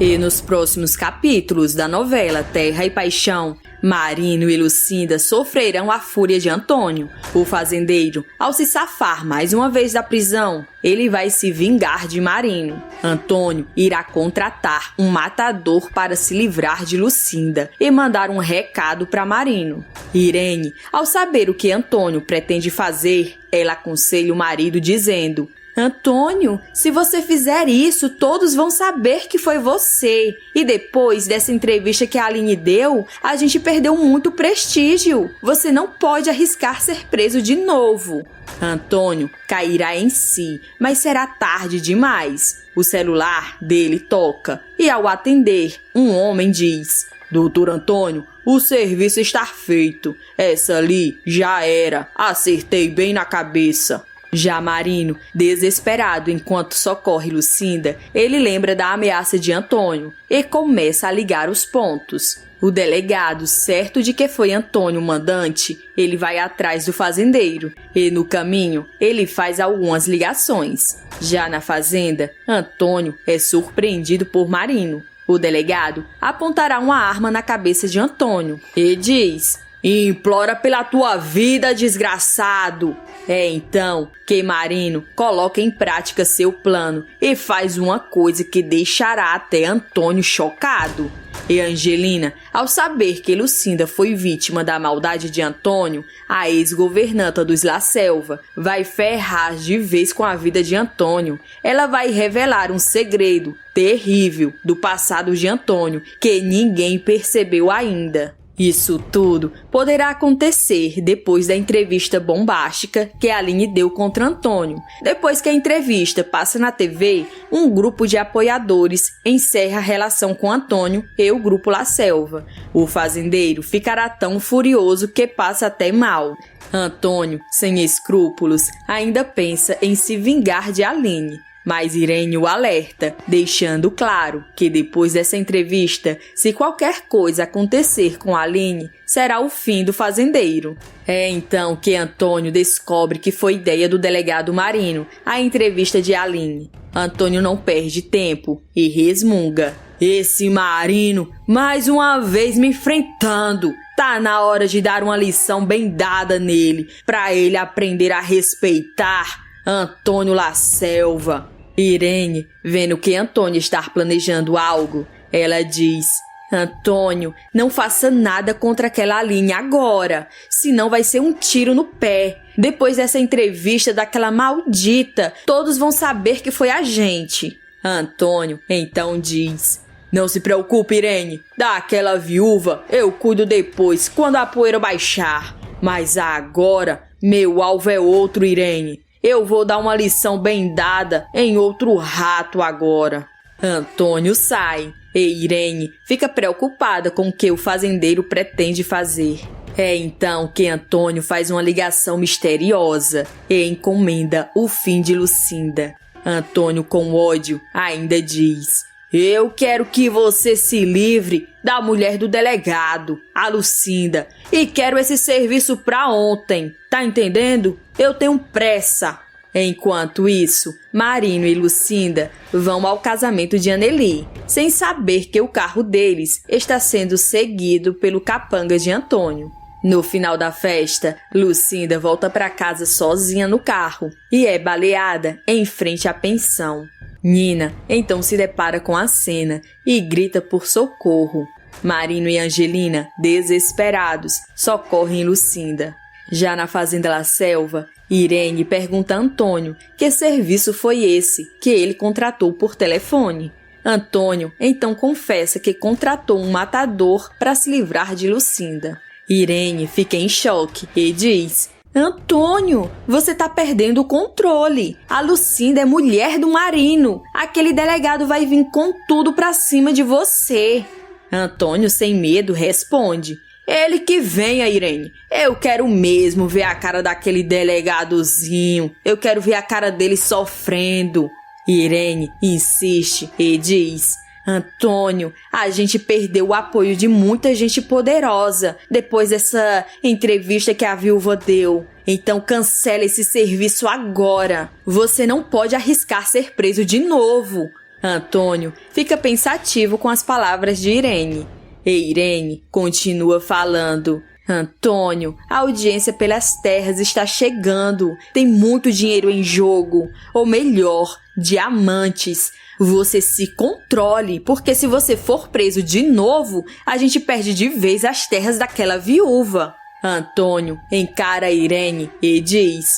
E nos próximos capítulos da novela Terra e Paixão, Marino e Lucinda sofrerão a fúria de Antônio. O fazendeiro, ao se safar mais uma vez da prisão, ele vai se vingar de Marino. Antônio irá contratar um matador para se livrar de Lucinda e mandar um recado para Marino. Irene, ao saber o que Antônio pretende fazer, ela aconselha o marido dizendo: Antônio, se você fizer isso, todos vão saber que foi você. E depois dessa entrevista que a Aline deu, a gente perdeu muito prestígio. Você não pode arriscar ser preso de novo. Antônio cairá em si, mas será tarde demais. O celular dele toca e, ao atender, um homem diz: Doutor Antônio, o serviço está feito. Essa ali já era. Acertei bem na cabeça. Já Marino, desesperado enquanto socorre Lucinda, ele lembra da ameaça de Antônio e começa a ligar os pontos. O delegado, certo de que foi Antônio o mandante, ele vai atrás do fazendeiro e, no caminho, ele faz algumas ligações. Já na fazenda, Antônio é surpreendido por Marino. O delegado apontará uma arma na cabeça de Antônio e diz: Implora pela tua vida, desgraçado! É então que Marino coloca em prática seu plano e faz uma coisa que deixará até Antônio chocado. E Angelina, ao saber que Lucinda foi vítima da maldade de Antônio, a ex-governanta dos La Selva, vai ferrar de vez com a vida de Antônio. Ela vai revelar um segredo terrível do passado de Antônio que ninguém percebeu ainda. Isso tudo poderá acontecer depois da entrevista bombástica que a Aline deu contra Antônio. Depois que a entrevista passa na TV, um grupo de apoiadores encerra a relação com Antônio e o grupo La Selva. O fazendeiro ficará tão furioso que passa até mal. Antônio, sem escrúpulos, ainda pensa em se vingar de Aline. Mas Irene o alerta, deixando claro que depois dessa entrevista, se qualquer coisa acontecer com Aline, será o fim do fazendeiro. É então que Antônio descobre que foi ideia do delegado Marino a entrevista de Aline. Antônio não perde tempo e resmunga: Esse Marino, mais uma vez me enfrentando. Tá na hora de dar uma lição bem dada nele, pra ele aprender a respeitar Antônio La Selva. Irene, vendo que Antônio está planejando algo, ela diz: Antônio, não faça nada contra aquela Aline agora, senão vai ser um tiro no pé. Depois dessa entrevista daquela maldita, todos vão saber que foi a gente. Antônio então diz: Não se preocupe, Irene, daquela viúva eu cuido depois, quando a poeira baixar. Mas agora, meu alvo é outro, Irene. Eu vou dar uma lição bem dada em outro rato agora. Antônio sai e Irene fica preocupada com o que o fazendeiro pretende fazer. É então que Antônio faz uma ligação misteriosa e encomenda o fim de Lucinda. Antônio, com ódio, ainda diz: Eu quero que você se livre da mulher do delegado, a Lucinda, e quero esse serviço pra ontem, tá entendendo? Eu tenho pressa. Enquanto isso, Marino e Lucinda vão ao casamento de Anneli, sem saber que o carro deles está sendo seguido pelo capanga de Antônio. No final da festa, Lucinda volta para casa sozinha no carro e é baleada em frente à pensão. Nina então se depara com a cena e grita por socorro. Marino e Angelina, desesperados, socorrem Lucinda. Já na fazenda La Selva, Irene pergunta a Antônio que serviço foi esse que ele contratou por telefone. Antônio então confessa que contratou um matador para se livrar de Lucinda. Irene fica em choque e diz: Antônio, você tá perdendo o controle. A Lucinda é mulher do Marino. Aquele delegado vai vir com tudo pra cima de você. Antônio, sem medo, responde: Ele que venha, Irene. Eu quero mesmo ver a cara daquele delegadozinho. Eu quero ver a cara dele sofrendo. Irene insiste e diz: Antônio, a gente perdeu o apoio de muita gente poderosa depois dessa entrevista que a viúva deu. Então cancela esse serviço agora. Você não pode arriscar ser preso de novo. Antônio fica pensativo com as palavras de Irene. E Irene continua falando. Antônio, a audiência pelas terras está chegando. Tem muito dinheiro em jogo. Ou melhor, diamantes. Você se controle, porque se você for preso de novo, a gente perde de vez as terras daquela viúva. Antônio encara Irene e diz: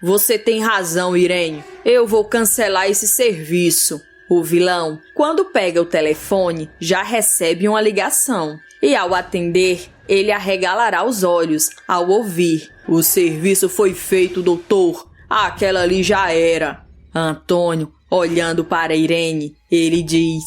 você tem razão, Irene. Eu vou cancelar esse serviço. O vilão, quando pega o telefone, já recebe uma ligação. E ao atender, ele arregalará os olhos ao ouvir: o serviço foi feito, doutor. Aquela ali já era. Antônio, olhando para Irene, ele diz: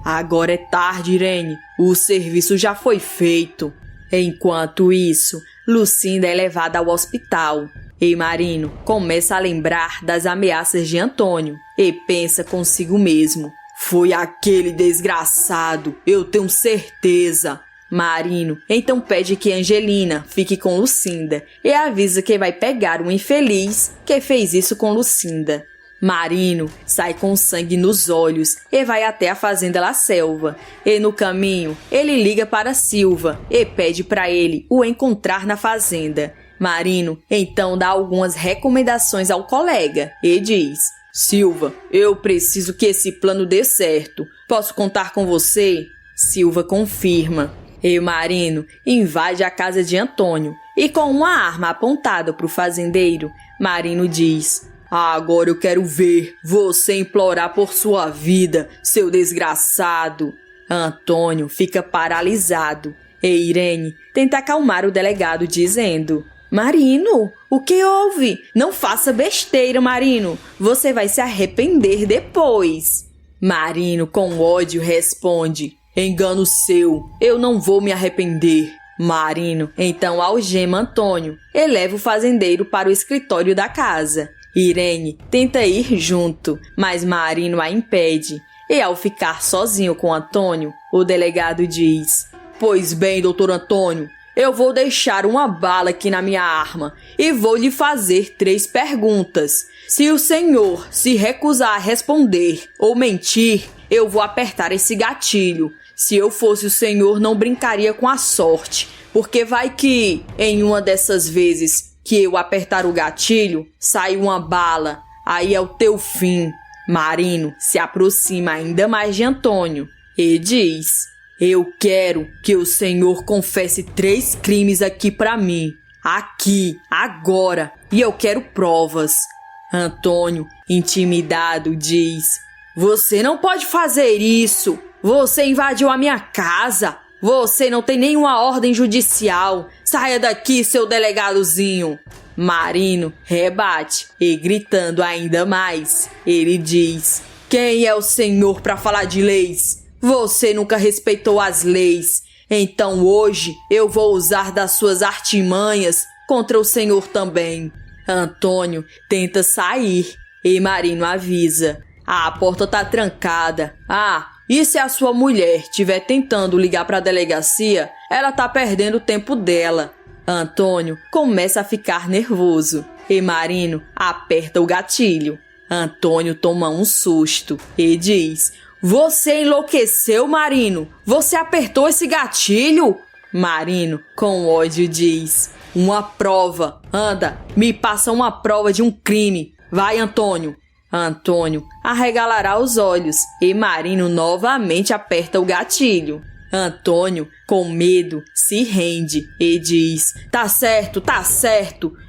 agora é tarde, Irene. O serviço já foi feito. Enquanto isso, Lucinda é levada ao hospital. E Marino começa a lembrar das ameaças de Antônio e pensa consigo mesmo: foi aquele desgraçado, eu tenho certeza. Marino então pede que Angelina fique com Lucinda e avisa que vai pegar um infeliz que fez isso com Lucinda. Marino sai com sangue nos olhos e vai até a fazenda La Selva. E no caminho, ele liga para Silva e pede para ele o encontrar na fazenda. Marino então dá algumas recomendações ao colega e diz: Silva, eu preciso que esse plano dê certo. Posso contar com você? Silva confirma. E Marino invade a casa de Antônio e com uma arma apontada para o fazendeiro, Marino diz: agora eu quero ver você implorar por sua vida, seu desgraçado. Antônio fica paralisado e Irene tenta acalmar o delegado dizendo: Marino, o que houve? Não faça besteira, Marino. Você vai se arrepender depois. Marino, com ódio, responde: engano seu, eu não vou me arrepender. Marino então algema Antônio e leva o fazendeiro para o escritório da casa. Irene tenta ir junto, mas Marino a impede. E ao ficar sozinho com Antônio, o delegado diz: pois bem, doutor Antônio, eu vou deixar uma bala aqui na minha arma e vou lhe fazer 3 perguntas. Se o senhor se recusar a responder ou mentir, eu vou apertar esse gatilho. Se eu fosse o senhor, não brincaria com a sorte, porque vai que, em uma dessas vezes que eu apertar o gatilho, sai uma bala. Aí é o teu fim. Marino se aproxima ainda mais de Antônio e diz: eu quero que o senhor confesse 3 crimes aqui pra mim. Aqui, agora. E eu quero provas. Antônio, intimidado, diz: você não pode fazer isso. Você invadiu a minha casa. Você não tem nenhuma ordem judicial. Saia daqui, seu delegadozinho. Marino rebate e, gritando ainda mais, ele diz: quem é o senhor para falar de leis? Você nunca respeitou as leis. Então hoje eu vou usar das suas artimanhas contra o senhor também. Antônio tenta sair e Marino avisa: a porta tá trancada. E se a sua mulher estiver tentando ligar para a delegacia, ela tá perdendo o tempo dela. Antônio começa a ficar nervoso e Marino aperta o gatilho. Antônio toma um susto e diz: você enlouqueceu, Marino? Você apertou esse gatilho? Marino, com ódio, diz: uma prova. Anda, me passa uma prova de um crime. Vai, Antônio. Antônio arregalará os olhos e Marino novamente aperta o gatilho. Antônio, com medo, se rende e diz: tá certo.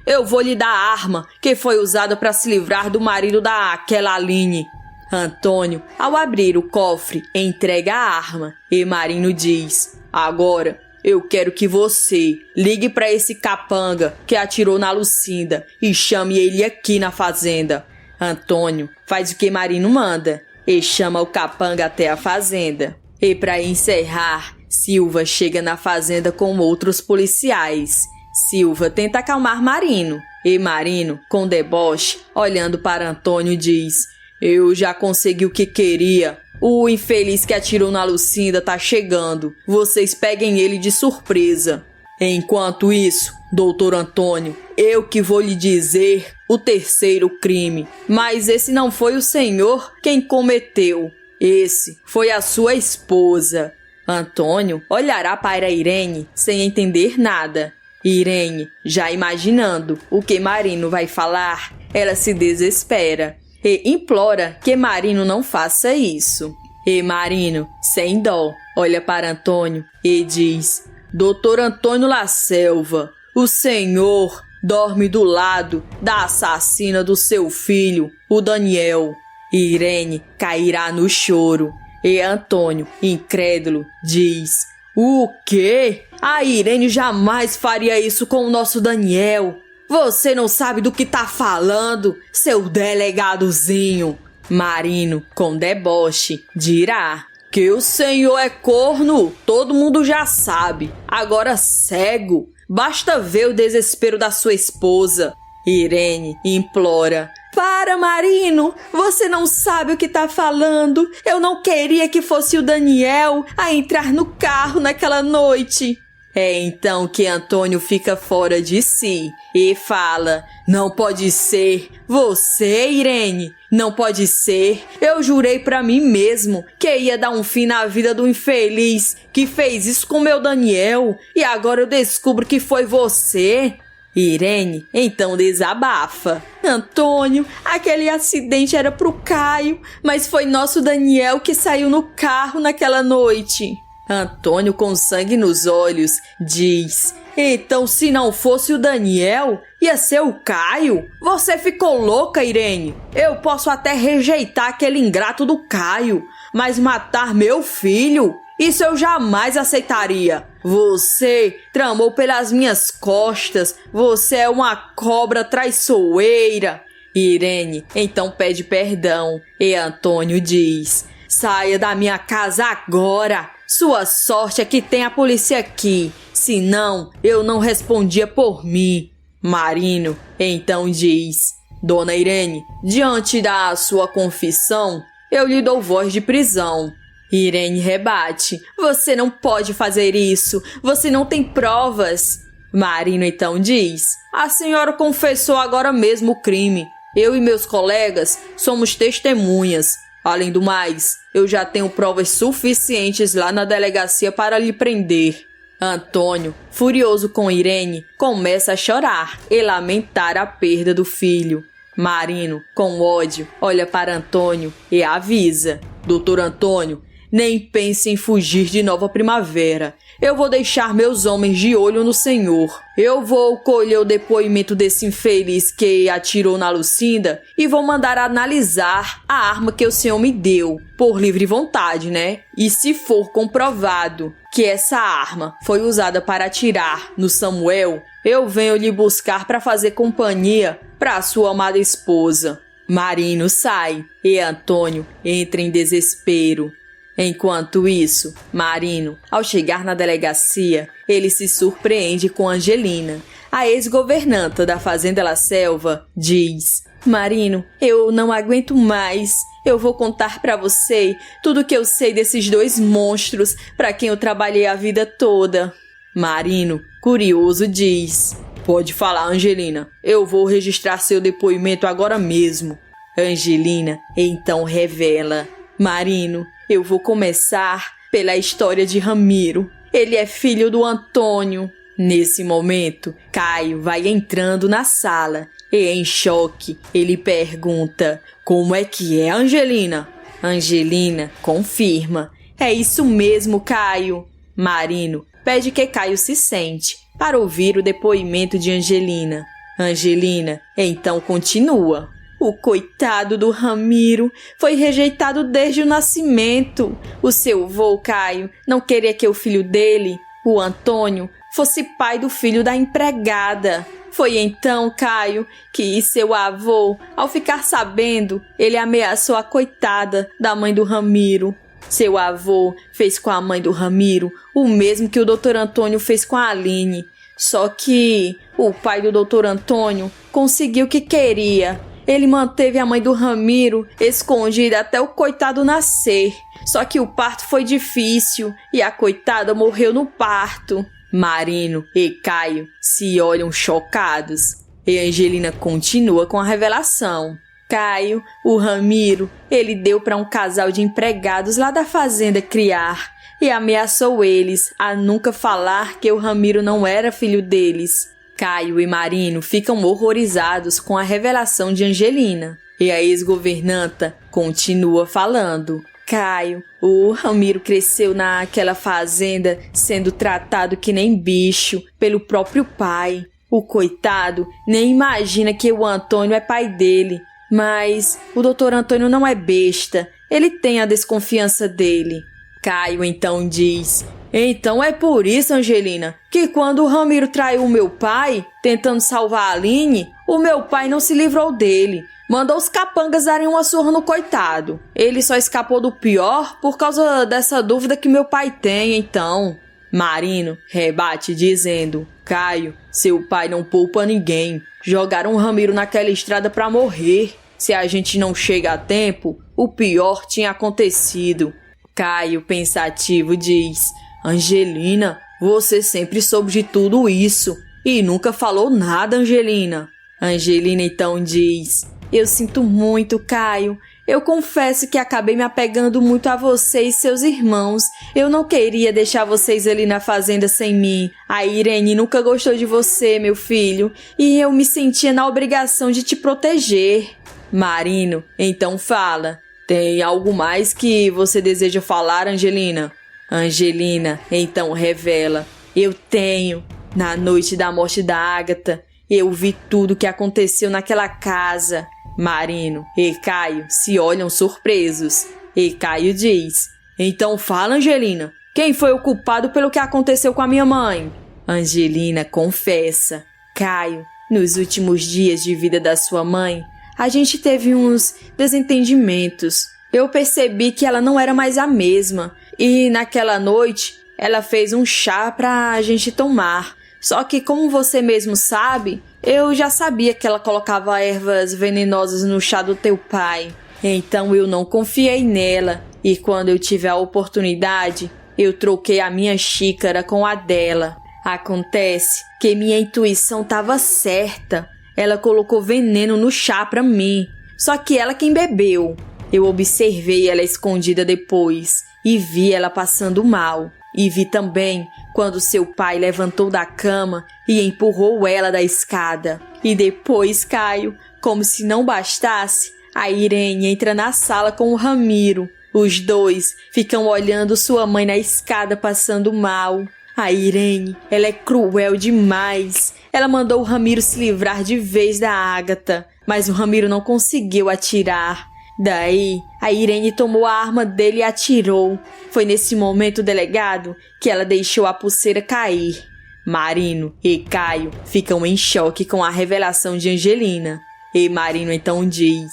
Eu vou lhe dar a arma que foi usada para se livrar do marido daquela Aline. Antônio, ao abrir o cofre, entrega a arma e Marino diz: agora eu quero que você ligue para esse capanga que atirou na Lucinda e chame ele aqui na fazenda. Antônio faz o que Marino manda e chama o capanga até a fazenda. E para encerrar, Silva chega na fazenda com outros policiais. Silva tenta acalmar Marino e Marino, com deboche, olhando para Antônio, diz: eu já consegui o que queria. O infeliz que atirou na Lucinda tá chegando. Vocês peguem ele de surpresa. Enquanto isso, doutor Antônio, eu que vou lhe dizer o terceiro crime. Mas esse não foi o senhor quem cometeu. Esse foi a sua esposa. Antônio olhará para Irene sem entender nada. Irene, já imaginando o que Marino vai falar, ela se desespera e implora que Marino não faça isso. E Marino, sem dó, olha para Antônio e diz: Doutor Antônio La Selva, o senhor dorme do lado da assassina do seu filho, o Daniel. Irene cairá no choro e Antônio, incrédulo, diz: O quê? A Irene jamais faria isso com o nosso Daniel. Você não sabe do que tá falando, seu delegadozinho. Marino, com deboche, dirá: Que o senhor é corno, todo mundo já sabe. Agora cego, basta ver o desespero da sua esposa. Irene implora: Para, Marino, você não sabe o que tá falando. Eu não queria que fosse o Daniel a entrar no carro naquela noite. É então que Antônio fica fora de si e fala: Não pode ser. Você, Irene, não pode ser. Eu jurei pra mim mesmo que ia dar um fim na vida do infeliz que fez isso com meu Daniel. E agora eu descubro que foi você. Irene então desabafa: Antônio, aquele acidente era pro Caio, mas foi nosso Daniel que saiu no carro naquela noite. Antônio, com sangue nos olhos, diz: Então, se não fosse o Daniel, ia ser o Caio? Você ficou louca, Irene? Eu posso até rejeitar aquele ingrato do Caio, mas matar meu filho? Isso eu jamais aceitaria. Você tramou pelas minhas costas. Você é uma cobra traiçoeira. Irene então pede perdão e Antônio diz: Saia da minha casa agora. Sua sorte é que tem a polícia aqui. Senão, eu não respondia por mim. Marino então diz: Dona Irene, diante da sua confissão, eu lhe dou voz de prisão. Irene rebate: Você não pode fazer isso. Você não tem provas. Marino então diz: A senhora confessou agora mesmo o crime. Eu e meus colegas somos testemunhas. Além do mais, eu já tenho provas suficientes lá na delegacia para lhe prender. Antônio, furioso com Irene, começa a chorar e lamentar a perda do filho. Marino, com ódio, olha para Antônio e avisa: Doutor Antônio, nem pense em fugir de Nova Primavera. Eu vou deixar meus homens de olho no senhor. Eu vou colher o depoimento desse infeliz que atirou na Lucinda e vou mandar analisar a arma que o senhor me deu, por livre vontade, né? E se for comprovado que essa arma foi usada para atirar no Samuel, eu venho lhe buscar para fazer companhia para sua amada esposa. Marino sai e Antônio entra em desespero. Enquanto isso, Marino, ao chegar na delegacia, ele se surpreende com Angelina. A ex-governanta da Fazenda La Selva diz: Marino, eu não aguento mais. Eu vou contar pra você tudo que eu sei desses dois monstros pra quem eu trabalhei a vida toda. Marino, curioso, diz: Pode falar, Angelina. Eu vou registrar seu depoimento agora mesmo. Angelina então revela: Marino, eu vou começar pela história de Ramiro. Ele é filho do Antônio. Nesse momento, Caio vai entrando na sala e, em choque, ele pergunta: Como é que é, Angelina? Angelina confirma: É isso mesmo, Caio. Marino pede que Caio se sente para ouvir o depoimento de Angelina. Angelina então continua: O coitado do Ramiro foi rejeitado desde o nascimento. O seu vô, Caio, não queria que o filho dele, o Antônio, fosse pai do filho da empregada. Foi então, Caio, que seu avô, ao ficar sabendo, ele ameaçou a coitada da mãe do Ramiro. Seu avô fez com a mãe do Ramiro o mesmo que o Dr. Antônio fez com a Aline. Só que o pai do Dr. Antônio conseguiu o que queria. Ele manteve a mãe do Ramiro escondida até o coitado nascer. Só que o parto foi difícil e a coitada morreu no parto. Marino e Caio se olham chocados. E Angelina continua com a revelação. Caio, o Ramiro, ele deu para um casal de empregados lá da fazenda criar e ameaçou eles a nunca falar que o Ramiro não era filho deles. Caio e Marino ficam horrorizados com a revelação de Angelina. E a ex-governanta continua falando. Caio, o Ramiro cresceu naquela fazenda sendo tratado que nem bicho pelo próprio pai. O coitado nem imagina que o Antônio é pai dele. Mas o doutor Antônio não é besta. Ele tem a desconfiança dele. Caio então diz: então é por isso, Angelina, que quando o Ramiro traiu o meu pai, tentando salvar a Aline, o meu pai não se livrou dele. Mandou os capangas darem uma surra no coitado. Ele só escapou do pior por causa dessa dúvida que meu pai tem, então. Marino rebate dizendo: Caio, seu pai não poupa ninguém. Jogaram o Ramiro naquela estrada pra morrer. Se a gente não chega a tempo, o pior tinha acontecido. Caio, pensativo, diz: Angelina, você sempre soube de tudo isso e nunca falou nada, Angelina. Angelina então diz: eu sinto muito, Caio. Eu confesso que acabei me apegando muito a você e seus irmãos. Eu não queria deixar vocês ali na fazenda sem mim. A Irene nunca gostou de você, meu filho, e eu me sentia na obrigação de te proteger. Marino então fala: tem algo mais que você deseja falar, Angelina? Angelina então revela: eu tenho. Na noite da morte da Ágata, eu vi tudo o que aconteceu naquela casa. Marino e Caio se olham surpresos. E Caio diz: então fala, Angelina. Quem foi o culpado pelo que aconteceu com a minha mãe? Angelina confessa: Caio, nos últimos dias de vida da sua mãe, a gente teve uns desentendimentos. Eu percebi que ela não era mais a mesma. E naquela noite, ela fez um chá pra gente tomar. Só que, como você mesmo sabe, eu já sabia que ela colocava ervas venenosas no chá do teu pai. Então eu não confiei nela. E quando eu tive a oportunidade, eu troquei a minha xícara com a dela. Acontece que minha intuição estava certa. Ela colocou veneno no chá pra mim. Só que ela quem bebeu. Eu observei ela escondida depois e vi ela passando mal. E vi também quando seu pai levantou da cama e empurrou ela da escada. E depois, Caio, como se não bastasse, a Irene entra na sala com o Ramiro. Os dois ficam olhando sua mãe na escada passando mal. A Irene, ela é cruel demais. Ela mandou o Ramiro se livrar de vez da Ágata, mas o Ramiro não conseguiu atirar. Daí, a Irene tomou a arma dele e atirou. Foi nesse momento, delegado, que ela deixou a pulseira cair. Marino e Caio ficam em choque com a revelação de Angelina. E Marino então diz: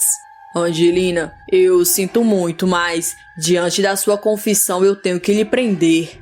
Angelina, eu sinto muito, mas diante da sua confissão eu tenho que lhe prender.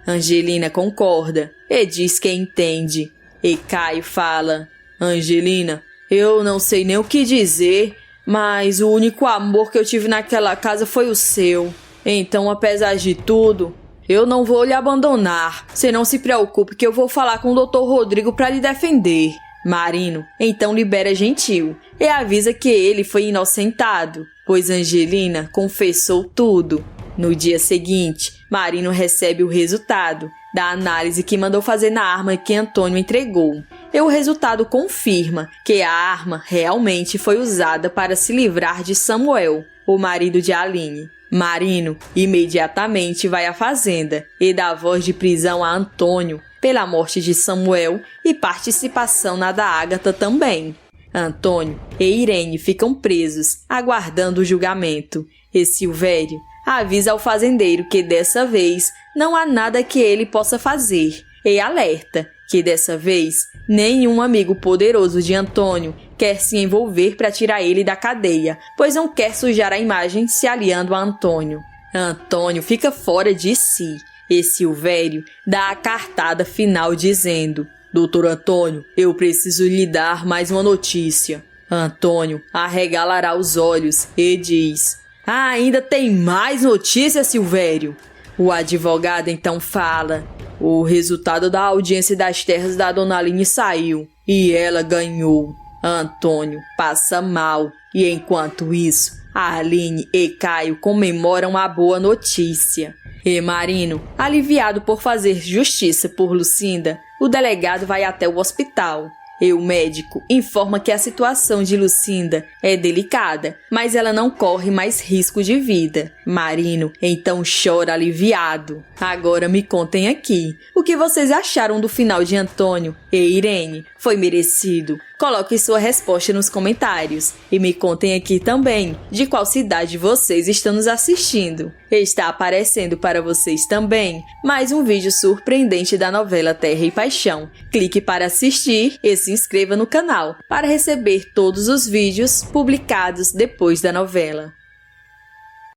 Angelina concorda e diz que entende. E Caio fala: Angelina, eu não sei nem o que dizer, mas o único amor que eu tive naquela casa foi o seu. Então, apesar de tudo, eu não vou lhe abandonar. Você não se preocupe que eu vou falar com o Dr. Rodrigo para lhe defender. Marino então libera Gentil e avisa que ele foi inocentado, pois Angelina confessou tudo. No dia seguinte, Marino recebe o resultado da análise que mandou fazer na arma que Antônio entregou. E o resultado confirma que a arma realmente foi usada para se livrar de Samuel, o marido de Aline. Marino imediatamente vai à fazenda e dá voz de prisão a Antônio pela morte de Samuel e participação na da Ágata também. Antônio e Irene ficam presos, aguardando o julgamento. E Silvério avisa ao fazendeiro que dessa vez não há nada que ele possa fazer e alerta que dessa vez nenhum amigo poderoso de Antônio quer se envolver para tirar ele da cadeia, pois não quer sujar a imagem se aliando a Antônio. Antônio fica fora de si e Silvério dá a cartada final dizendo: Doutor Antônio, eu preciso lhe dar mais uma notícia. Antônio arregalará os olhos e diz: ainda tem mais notícia, Silvério? O advogado então fala: O resultado da audiência das terras da Dona Aline saiu e ela ganhou. Antônio passa mal e, enquanto isso, a Aline e Caio comemoram a boa notícia. E Marino, aliviado por fazer justiça por Lucinda, o delegado vai até o hospital. E o médico informa que a situação de Lucinda é delicada, mas ela não corre mais risco de vida. Marino então chora aliviado. Agora me contem aqui, o que vocês acharam do final de Antônio e Irene? Foi merecido? Coloque sua resposta nos comentários. E me contem aqui também de qual cidade vocês estão nos assistindo. Está aparecendo para vocês também mais um vídeo surpreendente da novela Terra e Paixão. Clique para assistir e se inscreva no canal para receber todos os vídeos publicados depois da novela.